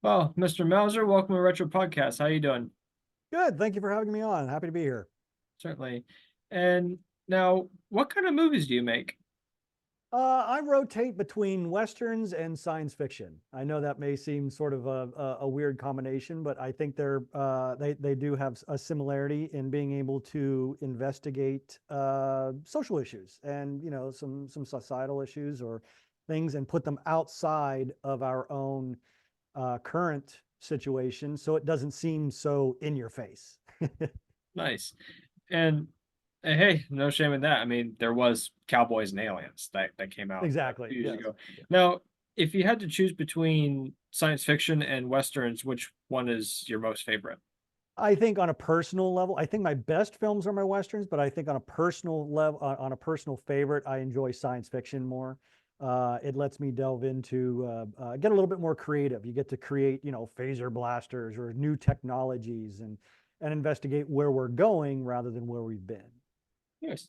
Well, Mr. Mauser, welcome to Retro Podcast. How you doing? Good. Thank you for having me on. Happy to be here. Certainly. And now, what kind of movies do you make? I rotate between westerns and science fiction. I know that may seem sort of a weird combination, but I think they do have a similarity in being able to investigate social issues and some societal issues or things and put them outside of our own current situation, so it doesn't seem so in your face. Nice. And hey, no shame in that. I mean, there was Cowboys and Aliens that came out a Exactly. few years Yes. ago. Now, if you had to choose between science fiction and westerns, which one is your most favorite? I think on a personal level, I think my best films are my westerns, but I think on a personal level, on a personal favorite, I enjoy science fiction more. It lets me delve into get a little bit more creative. You get to create, phaser blasters or new technologies and investigate where we're going rather than where we've been. Yes.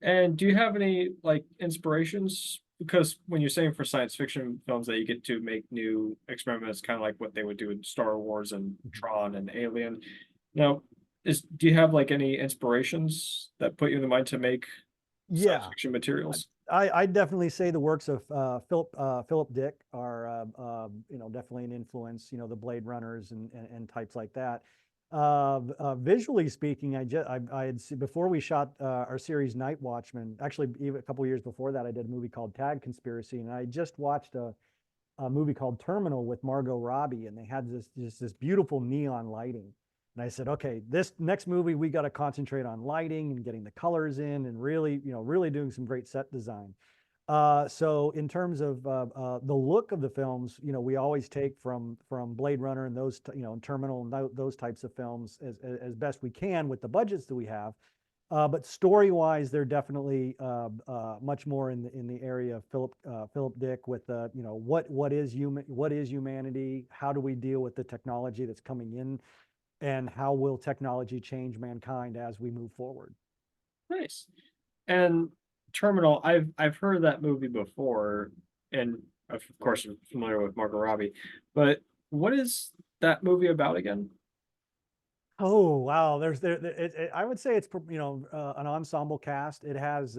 And do you have any like inspirations? Because when you're saying for science fiction films that you get to make new experiments, kind of like what they would do in Star Wars and Tron and Alien. Now, do you have like any inspirations that put you in the mind to make science Yeah, fiction materials? I definitely say the works of Philip Dick are definitely an influence. The Blade Runners and types like that. Visually speaking, I had before we shot our series Night Watchman. Actually, even a couple of years before that, I did a movie called Tag Conspiracy, and I just watched a movie called Terminal with Margot Robbie, and they had this beautiful neon lighting. And I said, okay, this next movie we got to concentrate on lighting and getting the colors in, and really doing some great set design. So in terms of the look of the films, we always take from Blade Runner and those, Terminal and those types of films as best we can with the budgets that we have. But story-wise, they're definitely much more in the area of Philip Dick with what is humanity? How do we deal with the technology that's coming in, and how will technology change mankind as we move forward? Nice. And Terminal, I've heard that movie before, and of course I'm familiar with Margot Robbie, but what is that movie about again? Oh wow, I would say it's an ensemble cast. It has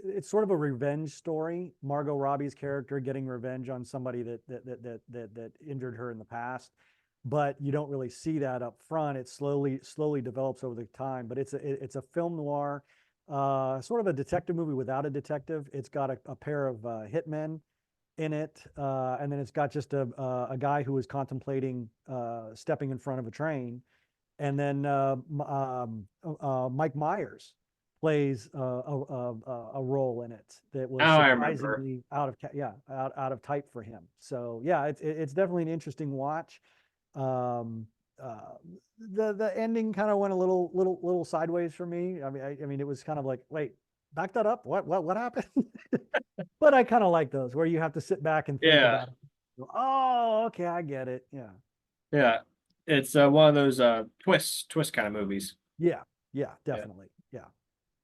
it's sort of a revenge story. Margot Robbie's character getting revenge on somebody that injured her in the past, but you don't really see that up front. It slowly develops over the time. But it's a film noir, sort of a detective movie without a detective. It's got a pair of hitmen in it, and then it's got just a guy who is contemplating stepping in front of a train, and then Mike Myers plays a role in it that was Now I remember. surprisingly out of type for him. So yeah, it's definitely an interesting watch. Um, uh, the ending kind of went a little sideways for me. I mean, it was kind of like, wait, back that up. What happened? But I kind of like those where you have to sit back and think Yeah, about it. Oh, okay, I get it. Yeah, yeah. It's one of those twist kind of movies. yeah, yeah, Yeah. definitely. Yeah,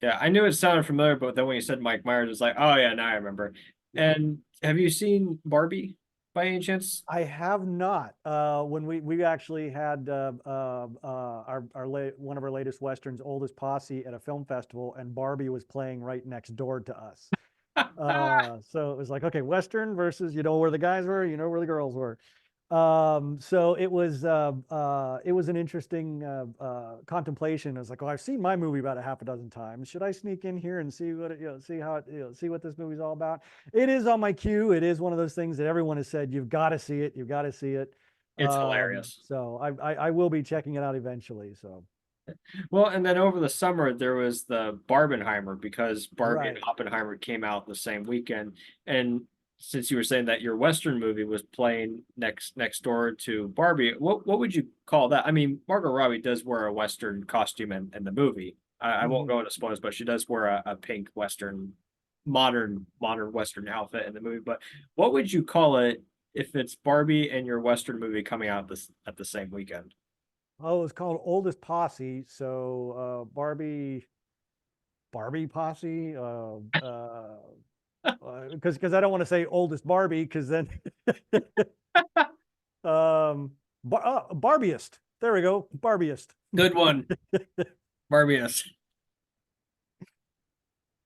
Yeah, I knew it sounded familiar, but then when you said Mike Myers, it's like, oh yeah, now I remember. yeah. And have you seen Barbie by any chance? I have not. When we actually had one of our latest westerns, Oldest Posse, at a film festival, and Barbie was playing right next door to us. So it was like, okay, Western versus, where the guys were, where the girls were. So it was an interesting contemplation. I was like, well, I've seen my movie about a half a dozen times. Should I sneak in here and see what see how it, see what this movie's all about? It is on my queue. It is one of those things that everyone has said, you've got to see it. You've got to see it. It's hilarious. So I will be checking it out eventually. So Well, and then over the summer there was the Barbenheimer because Barbie and right. Oppenheimer came out the same weekend. And since you were saying that your Western movie was playing next door to Barbie, what would you call that? I mean, Margot Robbie does wear a Western costume in the movie. I won't Mhm. go into spoilers, but she does wear a pink Western, modern Western outfit in the movie. But what would you call it if it's Barbie and your Western movie coming out this at the same weekend? Oh, it's called Oldest Posse. So Barbie Posse. Because I don't want to say Oldest Barbie because then Barbieist. There we go. Barbieist. Good one, Barbie.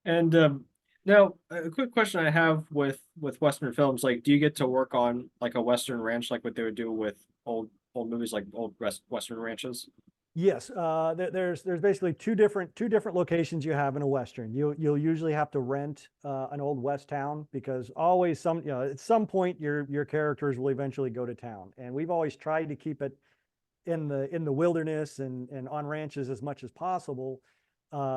And now a quick question I have with Western films, like, do you get to work on like a Western ranch, like what they would do with old movies, like old Western ranches? Yes, there's basically two different locations you have in a Western. You'll usually have to rent an old West town, because always at some point your characters will eventually go to town. And we've always tried to keep it in the wilderness and on ranches as much as possible,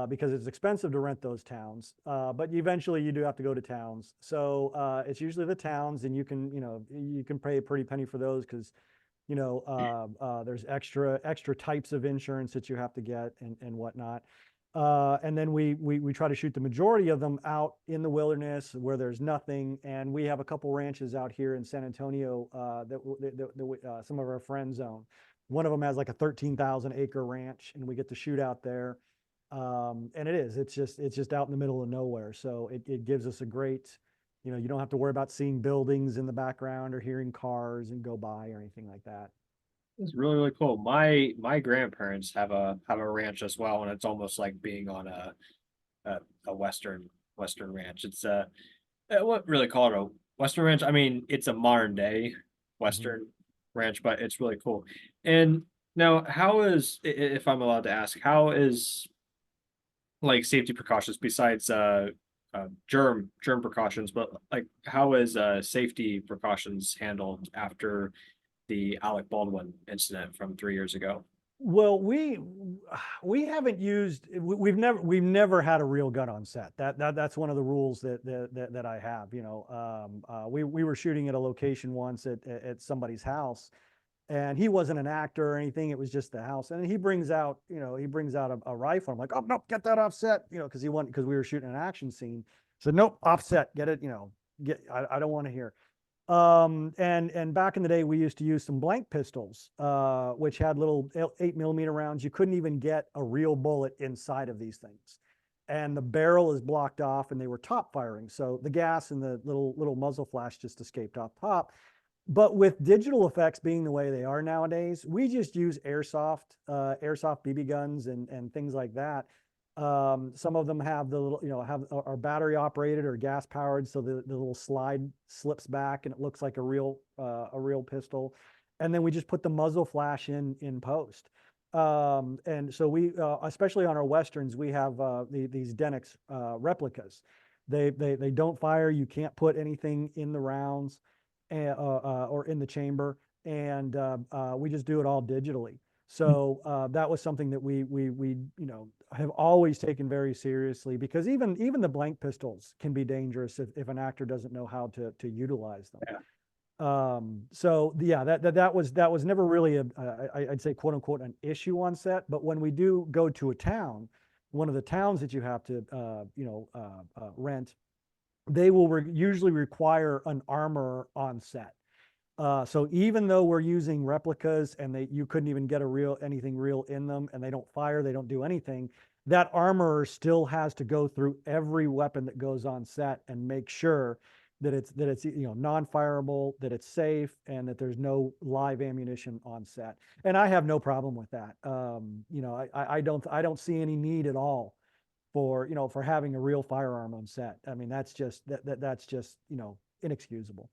because it's expensive to rent those towns. But eventually you do have to go to towns. So it's usually the towns, and you can pay a pretty penny for those, because there's extra types of insurance that you have to get and whatnot. And then we try to shoot the majority of them out in the wilderness where there's nothing. And we have a couple ranches out here in San Antonio that some of our friends own. One of them has like a 13,000 acre ranch, and we get to shoot out there. And it's just out in the middle of nowhere. So it gives us a great, you don't have to worry about seeing buildings in the background or hearing cars and go by or anything like that. It's really cool. My grandparents have a ranch as well, and it's almost like being on a Western ranch. It's what really call it a Western ranch? I mean, it's a modern day Mhm. Western ranch, but it's really cool. And now, how is, if I'm allowed to ask, how is like safety precautions besides germ precautions, but like how is safety precautions handled after the Alec Baldwin incident from 3 years ago? Well, we haven't used we've never had a real gun on set. That's one of the rules that I have. We were shooting at a location once at somebody's house, and he wasn't an actor or anything. It was just the house. And he brings out a rifle. I'm like, oh no, get that offset, because we were shooting an action scene. Said, nope, offset, get it, I don't want to hear. And back in the day, we used to use some blank pistols, which had little 8 millimeter rounds. You couldn't even get a real bullet inside of these things. And the barrel is blocked off, and they were top firing. So the gas and the little muzzle flash just escaped off top. But with digital effects being the way they are nowadays, we just use airsoft BB guns and things like that. Some of them have the little, are battery operated or gas powered, so the little slide slips back and it looks like a real pistol. And then we just put the muzzle flash in post. And so especially on our westerns, we have these Denix replicas. They don't fire. You can't put anything in the rounds or in the chamber, and we just do it all digitally. So that was something that we have always taken very seriously, because even the blank pistols can be dangerous if an actor doesn't know how to utilize them. Yeah. So yeah, that was never really I'd say quote unquote an issue on set. But when we do go to a town, one of the towns that you have to rent, they will usually require an armor on set. So even though we're using replicas and you couldn't even get anything real in them, and they don't fire, they don't do anything, that armorer still has to go through every weapon that goes on set and make sure that it's non-fireable, that it's safe, and that there's no live ammunition on set. And I have no problem with that. I don't see any need at all for having a real firearm on set. I mean, that's just inexcusable.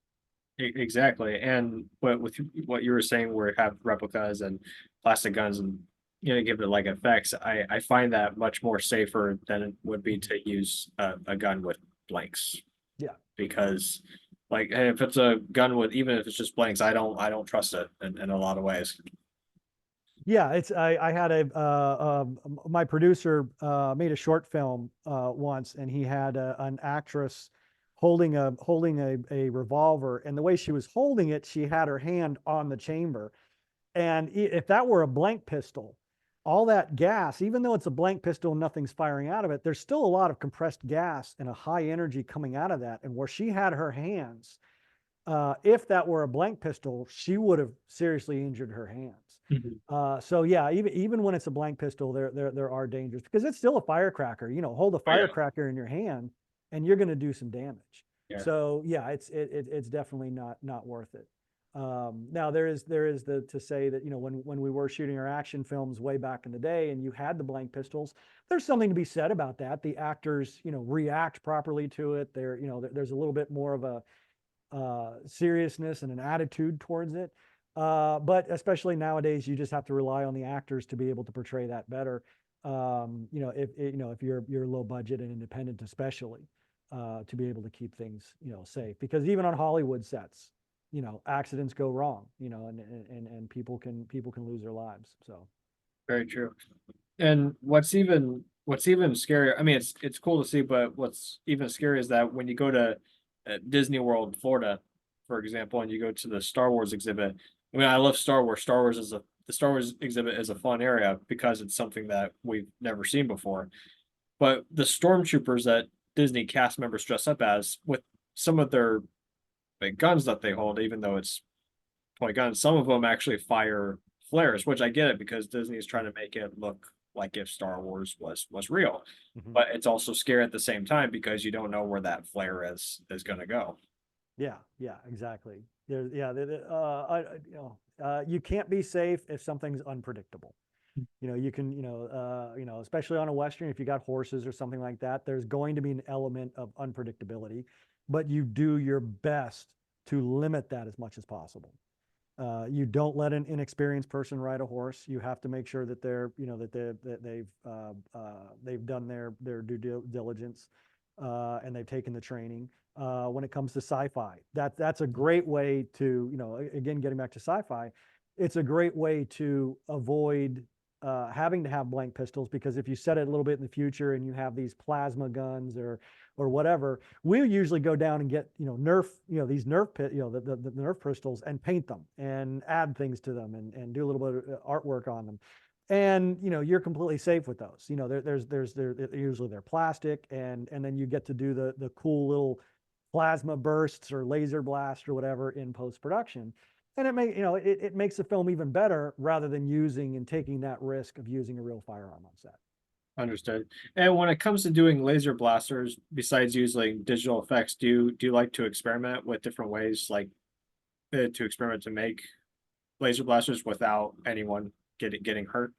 Exactly. And with what you were saying, where have replicas and plastic guns and give it like effects, I find that much more safer than it would be to use a gun with blanks, Yeah. because like if it's a gun with, even if it's just blanks, I don't trust it in a lot of ways. Yeah, I had my producer made a short film once, and he had an actress holding a revolver, and the way she was holding it, she had her hand on the chamber. And if that were a blank pistol, all that gas, even though it's a blank pistol and nothing's firing out of it, there's still a lot of compressed gas and a high energy coming out of that. And where she had her hands, if that were a blank pistol, she would have seriously injured her hands. Mhm. So yeah, even when it's a blank pistol, there are dangers, because it's still a firecracker. Hold a Oh yeah, firecracker in your hand, and you're going to do some damage. yeah. So yeah, it's definitely not worth it. Now there is the to say that, when we were shooting our action films way back in the day and you had the blank pistols, there's something to be said about that. The actors, react properly to it. There's a little bit more of a seriousness and an attitude towards it. But especially nowadays, you just have to rely on the actors to be able to portray that better. If you're low budget and independent, especially, to be able to keep things, safe. Because even on Hollywood sets, accidents go wrong, and people can lose their lives. So Very true. And what's even scarier, I mean, it's cool to see, but what's even scarier is that when you go to Disney World, Florida, for example, and you go to the Star Wars exhibit. I mean, I love Star Wars. The Star Wars exhibit is a fun area because it's something that we've never seen before. But the stormtroopers that Disney cast members dress up as, with some of their big guns that they hold, even though it's toy guns, some of them actually fire flares, which I get it because Disney is trying to make it look like if Star Wars was real. mhm. But it's also scary at the same time because you don't know where that flare is going to go. Yeah, yeah, exactly. There's, yeah, you can't be safe if something's unpredictable. You can, especially on a Western, if you got horses or something like that, there's going to be an element of unpredictability, but you do your best to limit that as much as possible. You don't let an inexperienced person ride a horse. You have to make sure that they've done their due diligence, and they've taken the training. When it comes to sci-fi, that's a great way to, again, getting back to sci-fi, it's a great way to avoid having to have blank pistols, because if you set it a little bit in the future and you have these plasma guns or whatever, we'll usually go down and get, these the Nerf pistols and paint them and add things to them and do a little bit of artwork on them. And, you're completely safe with those. Usually they're plastic, and then you get to do the cool little plasma bursts or laser blast or whatever in post-production. And it makes the film even better, rather than using and taking that risk of using a real firearm on set. Understood. And when it comes to doing laser blasters, besides using digital effects, do you like to experiment with different ways, like to experiment to make laser blasters without anyone getting hurt?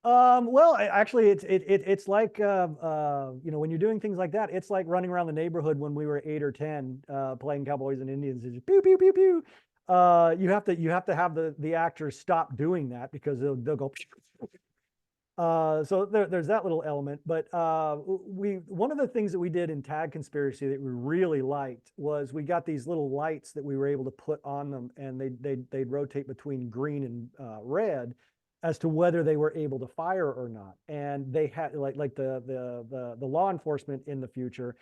Well, actually, it's like, when you're doing things like that, it's like running around the neighborhood when we were 8 or 10, playing cowboys and Indians. It's just pew pew pew pew. You have to have the actors stop doing that, because they'll go. So there's that little element. But one of the things that we did in Tag Conspiracy that we really liked was we got these little lights that we were able to put on them, and they'd rotate between green and red as to whether they were able to fire or not. And they had, like the law enforcement in the future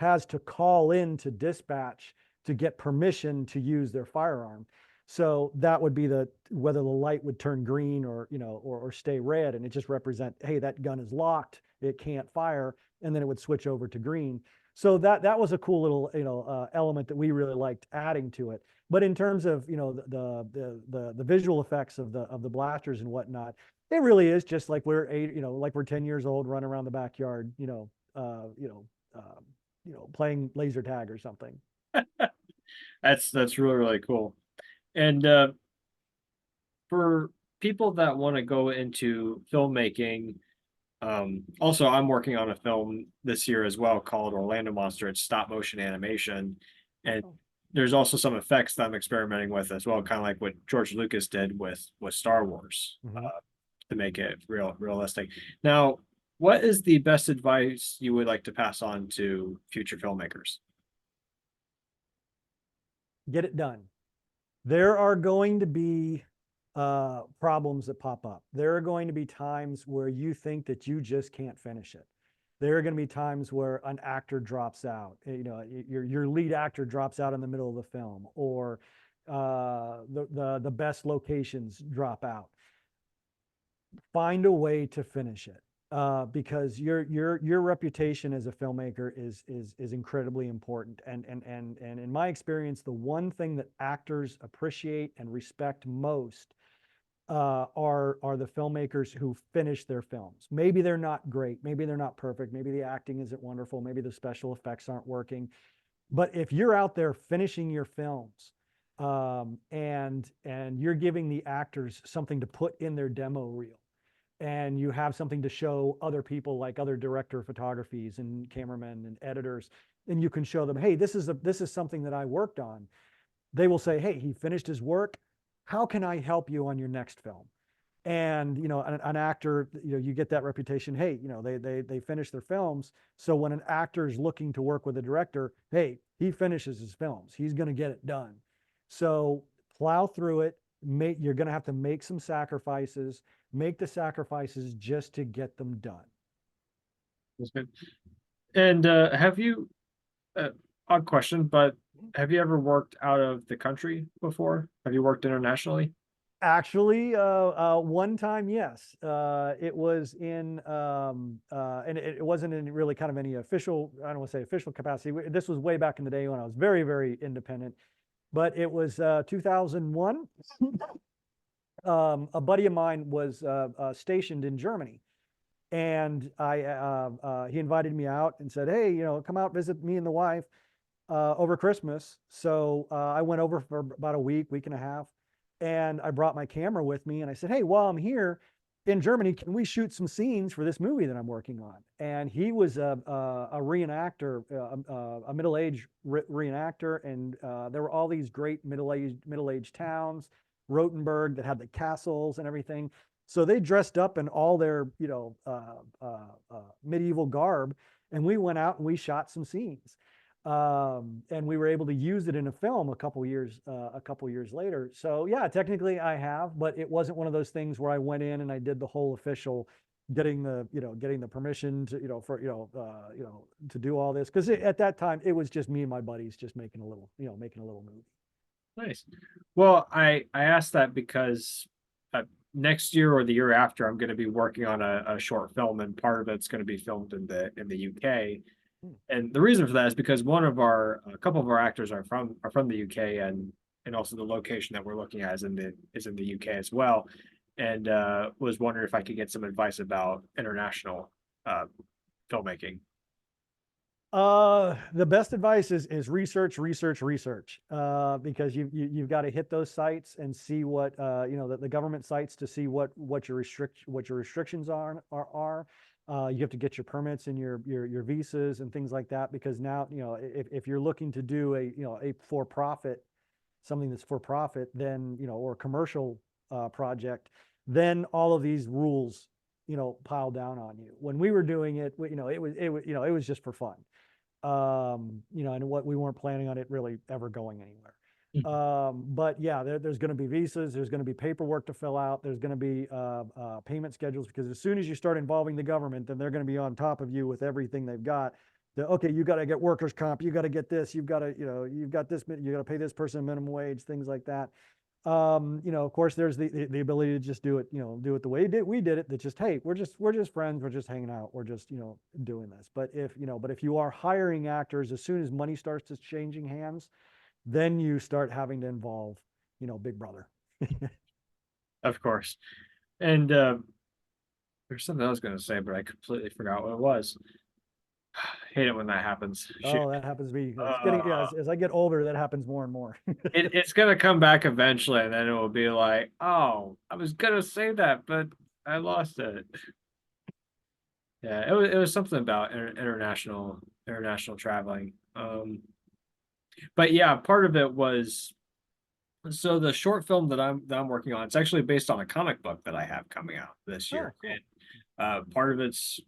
has to call in to dispatch to get permission to use their firearm. So that would be whether the light would turn green or stay red, and it just represent, hey, that gun is locked, it can't fire, and then it would switch over to green. So that was a cool little element that we really liked adding to it. But in terms of the visual effects of the blasters and whatnot, it really is just like we're 10 years old, running around the backyard, playing laser tag or something. That's really really cool. And for people that want to go into filmmaking, also I'm working on a film this year as well called Orlando Monster. It's stop motion animation, and Oh. there's also some effects that I'm experimenting with as well, kind of like what George Lucas did with Star Wars, Mhm. to make it realistic. Now, what is the best advice you would like to pass on to future filmmakers? Get it done. There are going to be problems that pop up. There are going to be times where you think that you just can't finish it. There are going to be times where an actor drops out. Your lead actor drops out in the middle of the film, or the best locations drop out. Find a way to finish it, because your reputation as a filmmaker is incredibly important. And in my experience, the one thing that actors appreciate and respect most are the filmmakers who finish their films. Maybe they're not great, maybe they're not perfect, maybe the acting isn't wonderful, maybe the special effects aren't working, but if you're out there finishing your films, and and you're giving the actors something to put in their demo reel, and you have something to show other people, like other director of photographies and cameramen and editors, and you can show them, hey, this is something that I worked on. They will say, hey, he finished his work. How can I help you on your next film? And an actor, you get that reputation. Hey, they finish their films. So when an actor is looking to work with a director, hey, he finishes his films. He's going to get it done. So plow through it. You're going to have to make some sacrifices. Make the sacrifices just to get them done. That's good. And have you, odd question, but have you ever worked out of the country before? Have you worked internationally? Actually, one time, yes. It was in, and it wasn't in really kind of any official, I don't want to say official capacity. This was way back in the day when I was very, very independent, but it was 2001. A buddy of mine was stationed in Germany, and he invited me out and said, hey, come out, visit me and the wife over Christmas. So I went over for about a week and a half, and I brought my camera with me, and I said, hey, while I'm here in Germany, can we shoot some scenes for this movie that I'm working on? And he was a reenactor, a middle-aged reenactor, and there were all these great middle-aged towns, Rothenburg, that had the castles and everything. So they dressed up in all their, medieval garb, and we went out and we shot some scenes. And we were able to use it in a film a couple years later. So yeah, technically I have, but it wasn't one of those things where I went in and I did the whole official getting the permission to, to do all this. Cause at that time it was just me and my buddies just making a little movie. Nice. Well, I asked that because next year or the year after, I'm going to be working on a short film, and part of it's going to be filmed in the UK. Hmm. And the reason for that is because a couple of our actors are from the UK, and also the location that we're looking at is in the UK as well. And was wondering if I could get some advice about international filmmaking. The best advice is research, because you've got to hit those sites and see what the government sites, to see what your restrictions are. You have to get your permits and your visas and things like that, because now if you're looking to do a for profit, something that's for profit, then or a commercial project, then all of these rules pile down on you. When we were doing it, it was just for fun. And what we weren't planning on it really ever going anywhere. But yeah, there's going to be visas, there's going to be paperwork to fill out, there's going to be payment schedules, because as soon as you start involving the government, then they're going to be on top of you with everything they've got. Okay, you got to get workers' comp, you got to get this, you've got to, you've got this, you got to pay this person minimum wage, things like that. Of course, there's the ability to just do it, do it the way we did it. That just, hey, we're just friends, we're just hanging out, we're just, doing this. But if you are hiring actors, as soon as money starts to changing hands, then you start having to involve, Big Brother. Of course. And there's something I was going to say, but I completely forgot what it was. Hate it when that happens. Shoot. Oh, that happens to me. It's getting, yeah, as I get older, that happens more and more. It's gonna come back eventually, and then it will be like, oh, I was gonna say that, but I lost it. Yeah, it was something about international traveling. But yeah, part of it was, so the short film that I'm working on, it's actually based on a comic book that I have coming out this year. Oh, cool. And part of it's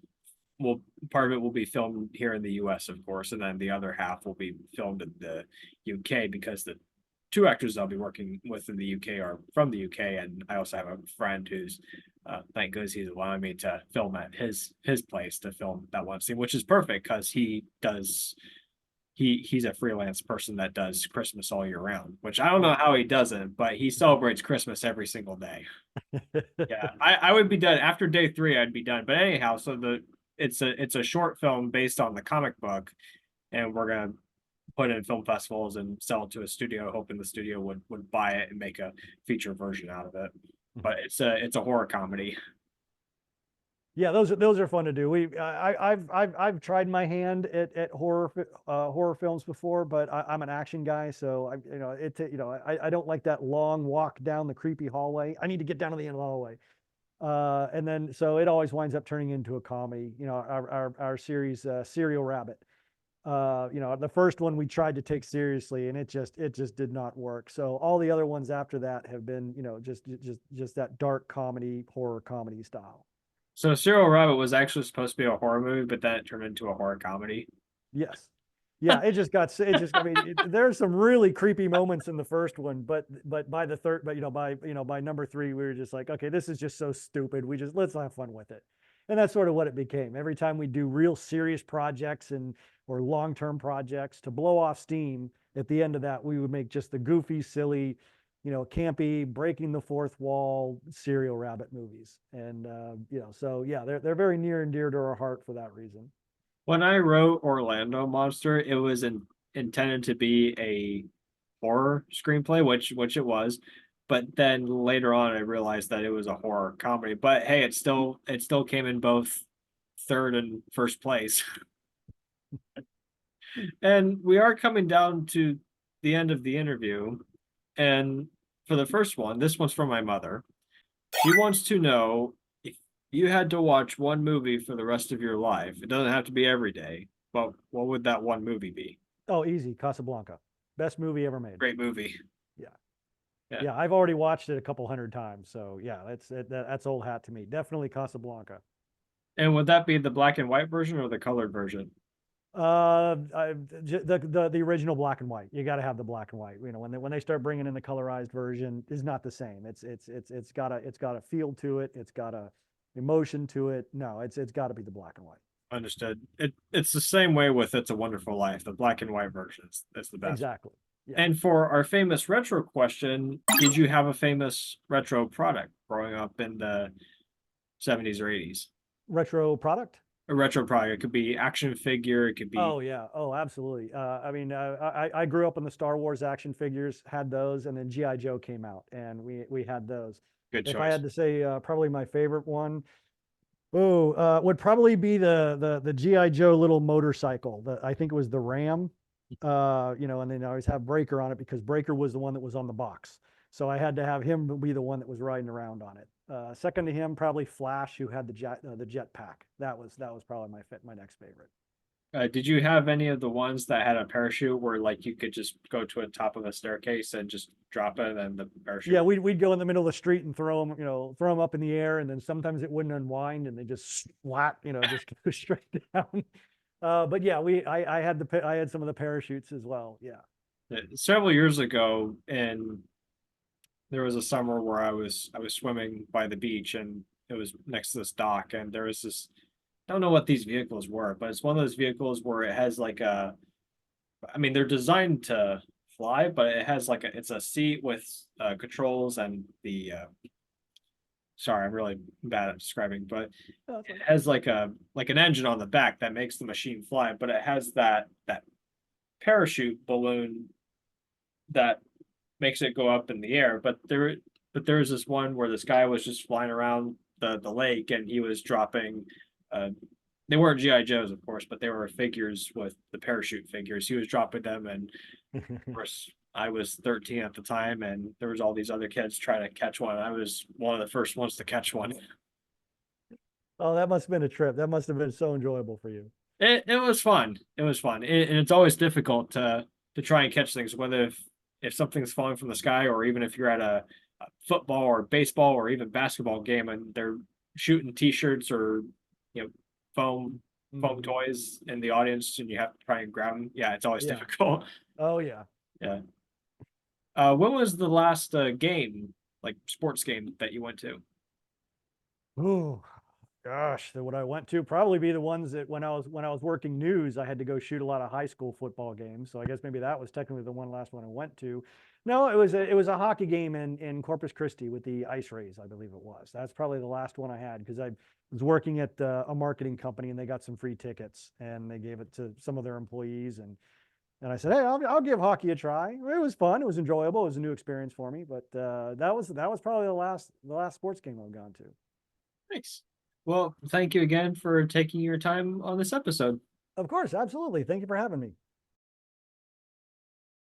well, part of it will be filmed here in the US, of course, and then the other half will be filmed in the UK, because the two actors I'll be working with in the UK are from the UK, and I also have a friend who's, thank goodness, he's allowing me to film at his place to film that one scene, which is perfect because he's a freelance person that does Christmas all year round, which I don't know how he does it, but he celebrates Christmas every single day. Yeah, I would be done after day 3. I'd be done. But anyhow, so it's a short film based on the comic book, and we're gonna put it in film festivals and sell it to a studio, hoping the studio would buy it and make a feature version out of it. But it's a horror comedy. Yeah, those are fun to do. I've tried my hand at horror films before, but I'm an action guy, so I don't like that long walk down the creepy hallway. I need to get down to the end of the hallway. And then so it always winds up turning into a comedy. Our series Serial Rabbit. The first one we tried to take seriously, and it just did not work. So all the other ones after that have been, just that dark comedy, horror comedy style. So Serial Rabbit was actually supposed to be a horror movie, but then it turned into a horror comedy. Yes. Yeah, I mean, there's some really creepy moments in the first one, but by the third, but by number three, we were just like, okay, this is just so stupid. Let's have fun with it. And that's sort of what it became. Every time we do real serious projects or long-term projects to blow off steam, at the end of that, we would make just the goofy, silly, campy, breaking the fourth wall serial rabbit movies. And so yeah, they're very near and dear to our heart for that reason. When I wrote Orlando Monster, it was intended to be a horror screenplay, which it was. But then later on, I realized that it was a horror comedy. But hey, it still came in both third and first place. And we are coming down to the end of the interview. And for the first one, this one's from my mother. She wants to know if you had to watch one movie for the rest of your life. It doesn't have to be every day, but what would that one movie be? Oh, easy, Casablanca, best movie ever made. Great movie. Yeah. Yeah. Yeah, I've already watched it a couple hundred times. So yeah, that's old hat to me. Definitely Casablanca. And would that be the black and white version or the colored version? The original black and white. You got to have the black and white. When they start bringing in the colorized version, is not the same. It's got a feel to it. It's got a emotion to it. No, it's got to be the black and white. Understood. It's the same way with It's a Wonderful Life. The black and white version is the best. Exactly. Yeah. And for our famous retro question, did you have a famous retro product growing up in the 70s or 80s? Retro product. A retro product. It could be action figure, it could be Oh yeah. Oh, absolutely. I mean, I grew up on the Star Wars action figures, had those, and then GI Joe came out, and we had those. good If I choice. had to say, probably my favorite one, would probably be the GI Joe little motorcycle. I think it was the Ram. And then I always have Breaker on it because Breaker was the one that was on the box. So I had to have him be the one that was riding around on it. Second to him, probably Flash, who had the jet pack. That was probably my next favorite. Did you have any of the ones that had a parachute where like you could just go to the top of a staircase and just drop it and the parachute? Yeah, we'd go in the middle of the street and throw them up in the air, and then sometimes it wouldn't unwind, and they just splat, just go straight down. But yeah, I had some of the parachutes as well. Yeah. Several years ago, and there was a summer where I was swimming by the beach and it was next to this dock and there was this I don't know what these vehicles were, but it's one of those vehicles where it has like a I mean they're designed to fly, but it has like it's a seat with controls and the sorry, I'm really bad at describing, but Oh, it has like an engine on the back that makes the machine fly, but it has that parachute balloon that makes it go up in the air. But there's this one where this guy was just flying around the lake and he was dropping. Uh, they weren't GI Joes, of course, but they were figures with the parachute figures. He was dropping them, and of course, I was 13 at the time, and there was all these other kids trying to catch one. I was one of the first ones to catch one. Oh, that must have been a trip. That must have been so enjoyable for you. It was fun. It was fun, and it's always difficult to try and catch things, whether if something's falling from the sky or even if you're at a football or baseball or even basketball game and they're shooting T-shirts or you know foam Mhm. toys in the audience and you have to try and grab them. Yeah, it's always Yeah. difficult. Oh yeah. Yeah. When was the last game, like sports game, that you went to? Oh gosh, what I went to probably be the ones that when I was working news, I had to go shoot a lot of high school football games. So I guess maybe that was technically the last one I went to. No, it was a hockey game in Corpus Christi with the Ice Rays, I believe it was. That's probably the last one I had because I was working at a marketing company and they got some free tickets and they gave it to some of their employees and I said, hey, I'll give hockey a try. It was fun. It was enjoyable. It was a new experience for me. But that was probably the last sports game I've gone to. Nice. Well, thank you again for taking your time on this episode. Of course, absolutely. Thank you for having me.